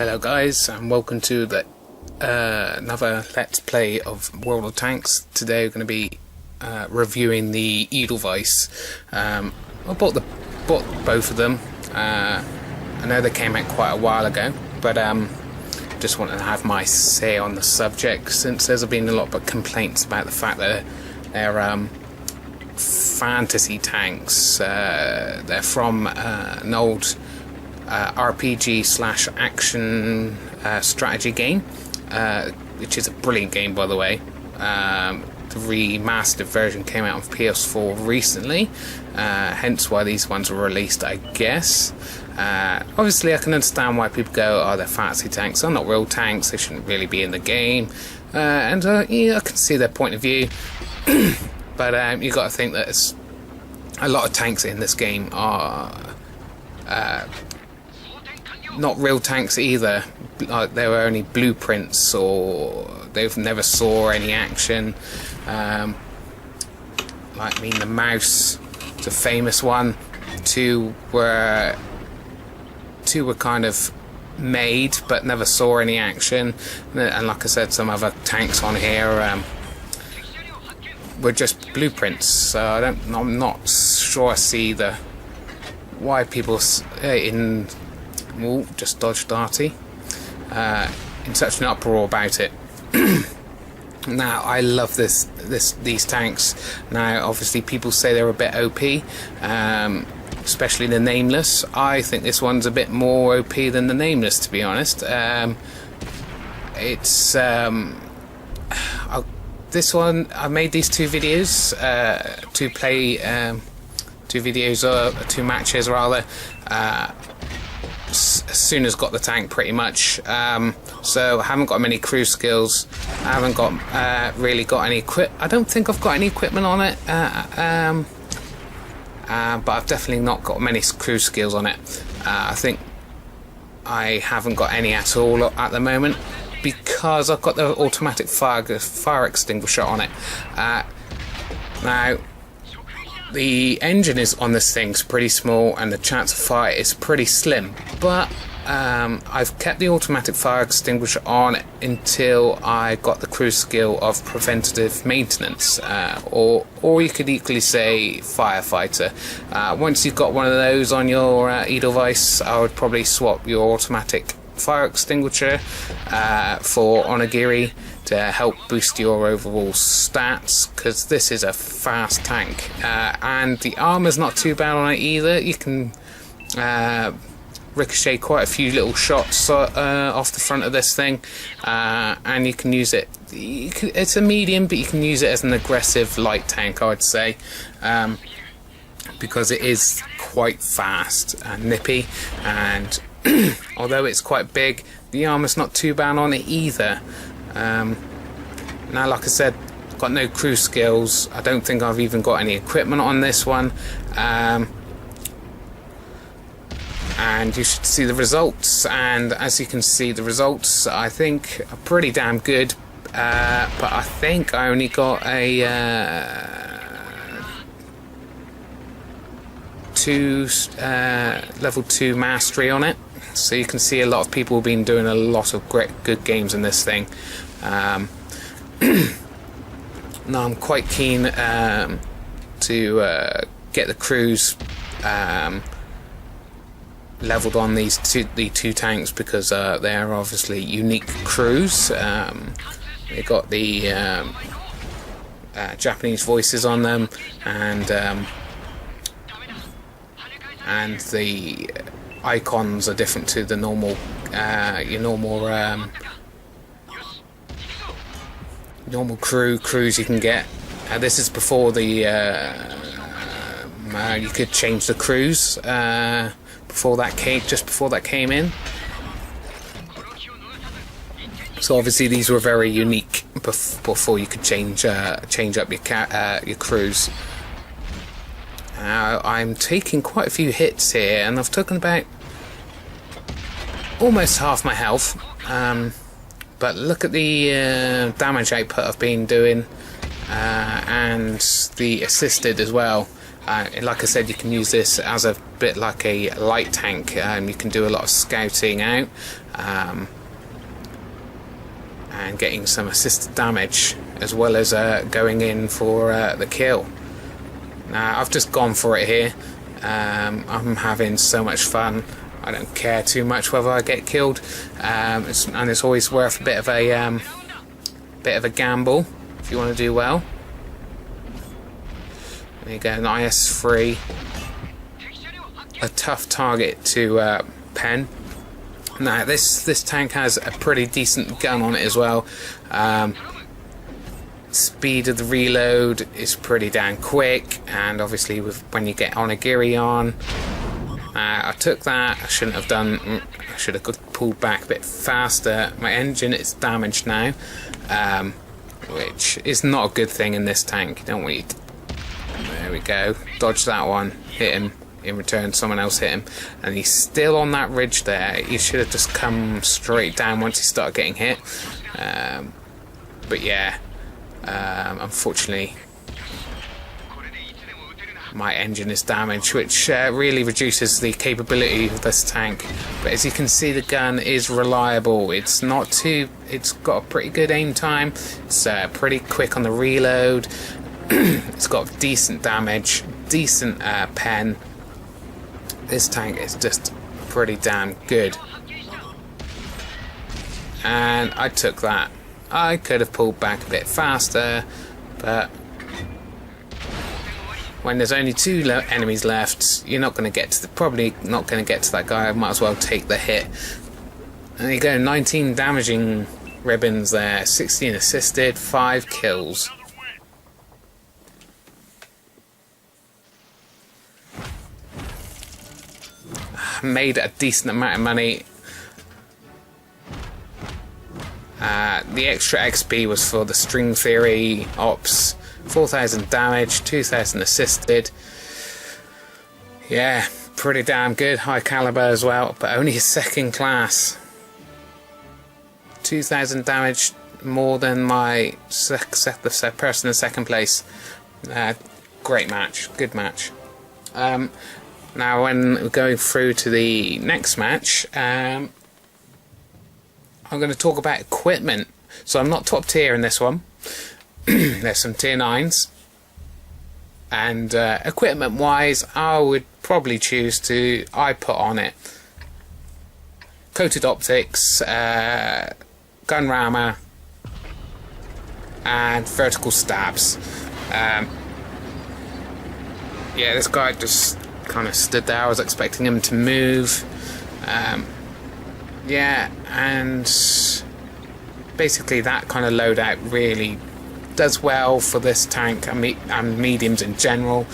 Hello guys, and welcome to the another Let's Play of World of Tanks. Today we're going to be reviewing the Edelweiss. I bought both of them. I know they came out quite a while ago, but just wanted to have my say on the subject, since there's been a lot of complaints about the fact that they're fantasy tanks. They're from an old RPG / action strategy game, which is a brilliant game, by the way. The remastered version came out on PS4 recently, hence why these ones were released, I guess. Obviously I can understand why people go, oh, they're fantasy tanks, they're not real tanks, they shouldn't really be in the game, and yeah, I can see their point of view. But you've got to think that a lot of tanks in this game are not real tanks either. Like, they were only blueprints, or they've never saw any action. Like, the Mouse, it's a famous one. Two were kind of made but never saw any action, and like I said, some other tanks on here were just blueprints. So I'm not sure I see why people just dodged Darty in such an uproar about it. Now, I love these tanks. Now, obviously, people say they're a bit OP, especially the Nameless. I think this one's a bit more OP than the Nameless, to be honest. This one, I made these two videos to play two matches rather. As soon as got the tank, pretty much. So I haven't got many crew skills. I haven't got really got any I don't think I've got any equipment on it. But I've definitely not got many crew skills on it. I think I haven't got any at all at the moment, because I've got the automatic fire extinguisher on it. Now, the engine on this thing's pretty small, and the chance of fire is pretty slim, but I've kept the automatic fire extinguisher on until I got the crew skill of preventative maintenance, or you could equally say firefighter. Once you've got one of those on your Edelweiss, I would probably swap your automatic fire extinguisher for onigiri to help boost your overall stats, because this is a fast tank, and the armor's not too bad on it either. You can ricochet quite a few little shots off the front of this thing, and you can use it. It's a medium, but you can use it as an aggressive light tank, I would say, because it is quite fast and nippy, and although it's quite big, the armor's not too bad on it either. Now, like I said, I've got no crew skills. I don't think I've even got any equipment on this one. And you should see the results, and as you can see, the results I think are pretty damn good, but I think I only got a level 2 mastery on it. So you can see a lot of people have been doing a lot of good games in this thing. Now, I'm quite keen to get the crews leveled on the two tanks, because they're obviously unique crews. They got the Japanese voices on them, and the icons are different to the normal normal crews you can get. This is before the you could change the crews just before that came in. So obviously these were very unique before you could change up your crews. I'm taking quite a few hits here, and I've taken about almost half my health, but look at the damage output I've been doing, and the assisted as well. Like I said, you can use this as a bit like a light tank. You can do a lot of scouting out and getting some assisted damage, as well as going in for the kill. Now, I've just gone for it here. I'm having so much fun. I don't care too much whether I get killed, and it's always worth a bit of a gamble if you want to do well. There you go, an IS-3, a tough target to pen. Now this tank has a pretty decent gun on it as well. Speed of the reload is pretty damn quick, and obviously when you get onigiri on, I took that. I shouldn't have done. I should have pulled back a bit faster. My engine is damaged now, which is not a good thing in this tank. You don't want you to. There we go. Dodge that one. Hit him. In return, someone else hit him, and he's still on that ridge there. He should have just come straight down once he started getting hit. But yeah, unfortunately, my engine is damaged, which really reduces the capability of this tank. But as you can see, the gun is reliable. It's not too. It's got a pretty good aim time. It's pretty quick on the reload. It's got decent damage, decent pen. This tank is just pretty damn good. And I took that. I could have pulled back a bit faster, but when there's only 2 enemies left, you're not going to get to probably not going to get to that guy. I might as well take the hit. And there you go, 19 damaging ribbons there, 16 assisted, 5 kills. Made a decent amount of money. The extra XP was for the string theory ops. 4,000 damage, 2,000 assisted. Yeah, pretty damn good. High caliber as well, but only a second class. 2,000 damage more than my the person in second place. Great match, good match. Now, when going through to the next match, I'm going to talk about equipment. So I'm not top tier in this one. There's some tier 9s. And equipment-wise, I would probably choose to... I put on it coated optics, gun rammer, and vertical stabs. Yeah, this guy just kind of stood there. I was expecting him to move. Yeah, and basically that kind of loadout really does well for this tank and mediums in general.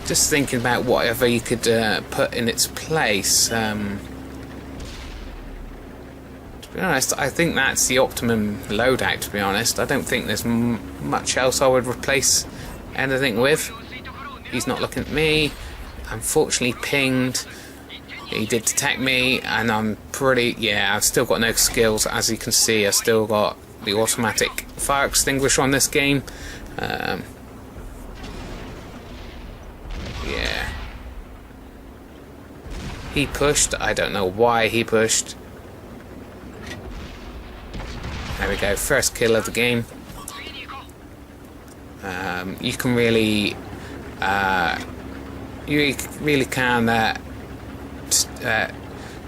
Just thinking about whatever you could put in its place. To be honest, I think that's the optimum loadout, to be honest. I don't think there's much else I would replace anything with. He's not looking at me. Unfortunately pinged. He did detect me, and I'm pretty... Yeah, I've still got no skills. As you can see, I've still got the automatic fire extinguisher on this game. Yeah. He pushed. I don't know why he pushed. There we go, first kill of the game. You can really... you really can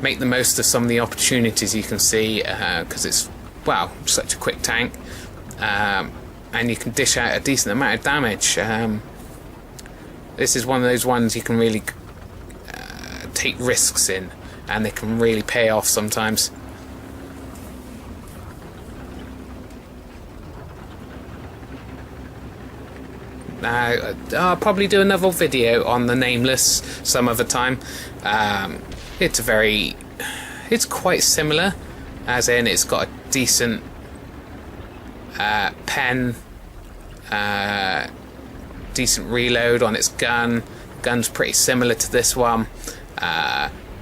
make the most of some of the opportunities you can see, because it's, well, such a quick tank, and you can dish out a decent amount of damage. This is one of those ones you can really take risks in, and they can really pay off sometimes. Now, I'll probably do another video on the Nameless some other time. It's quite similar, as in it's got a decent pen, decent reload on its gun. Gun's pretty similar to this one.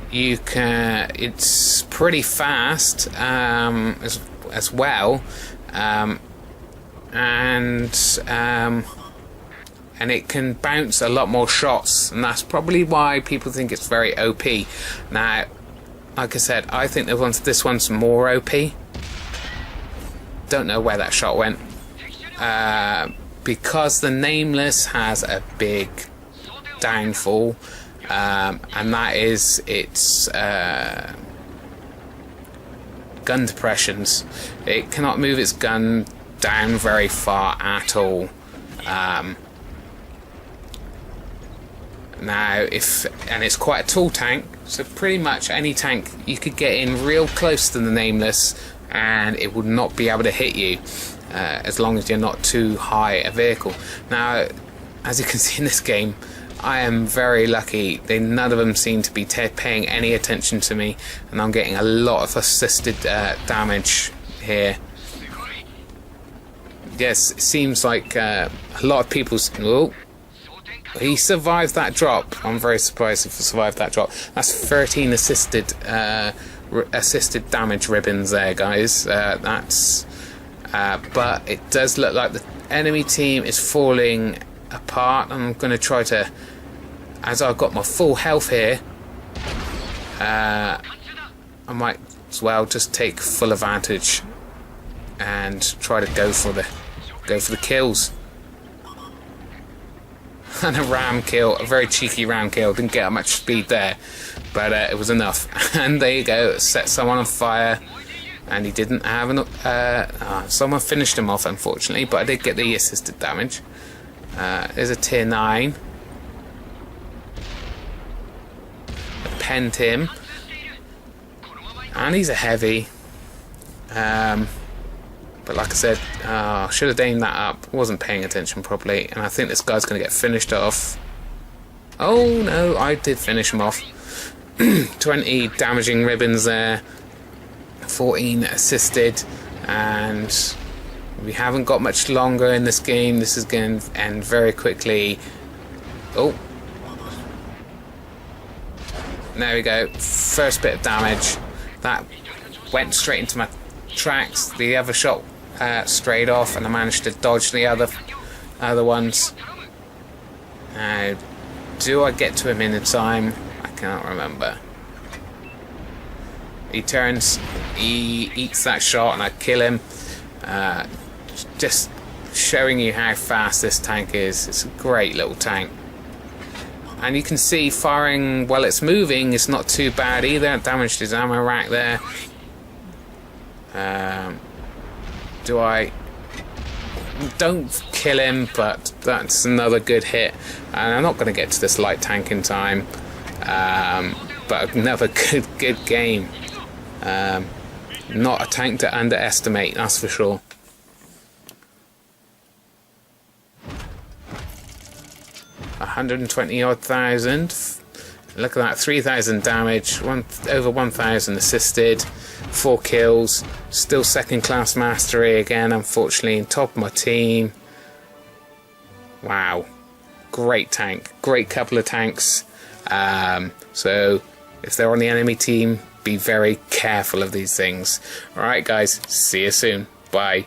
It's pretty fast as well. and it can bounce a lot more shots, and that's probably why people think it's very OP. Now, like I said, I think this one's more OP. Don't know where that shot went. Because the Nameless has a big downfall, and that is its gun depressions. It cannot move its gun down very far at all. Now, and it's quite a tall tank, so pretty much any tank you could get in real close to the Nameless and it would not be able to hit you, as long as you're not too high a vehicle. Now, as you can see in this game, I am very lucky. None of them seem to be paying any attention to me, and I'm getting a lot of assisted damage here. Yes, it seems like a lot of people's... Oh, he survived that drop. I'm very surprised if he survived that drop. That's 13 assisted damage ribbons there, guys. But it does look like the enemy team is falling apart. I'm going to try to, as I've got my full health here, I might as well just take full advantage and try to go for the kills. And a ram kill, a very cheeky ram kill. Didn't get much speed there, but it was enough. And there you go, set someone on fire, and he didn't have enough. Someone finished him off, unfortunately, but I did get the assisted damage. There's a tier 9. I penned him, and he's a heavy. But like I said, should have aimed that up. Wasn't paying attention properly, and I think this guy's going to get finished off. Oh no, I did finish him off. 20 damaging ribbons there, 14 assisted, and we haven't got much longer in this game. This is going to end very quickly. Oh, there we go. First bit of damage. That went straight into my tracks. The other shot strayed off, and I managed to dodge the other ones. Now, do I get to him in time? I can't remember. He turns, he eats that shot, and I kill him. Just showing you how fast this tank is. It's a great little tank. And you can see firing while it's moving is not too bad either. Damaged his ammo rack there. Don't kill him, but that's another good hit. And I'm not going to get to this light tank in time, but another good game. Not a tank to underestimate, that's for sure. $120,000. Look at that, 3,000 damage, over 1,000 assisted, 4 kills, still second class mastery again, unfortunately, in top of my team. Wow, great tank, great couple of tanks. So if they're on the enemy team, be very careful of these things. Alright guys, see you soon, bye.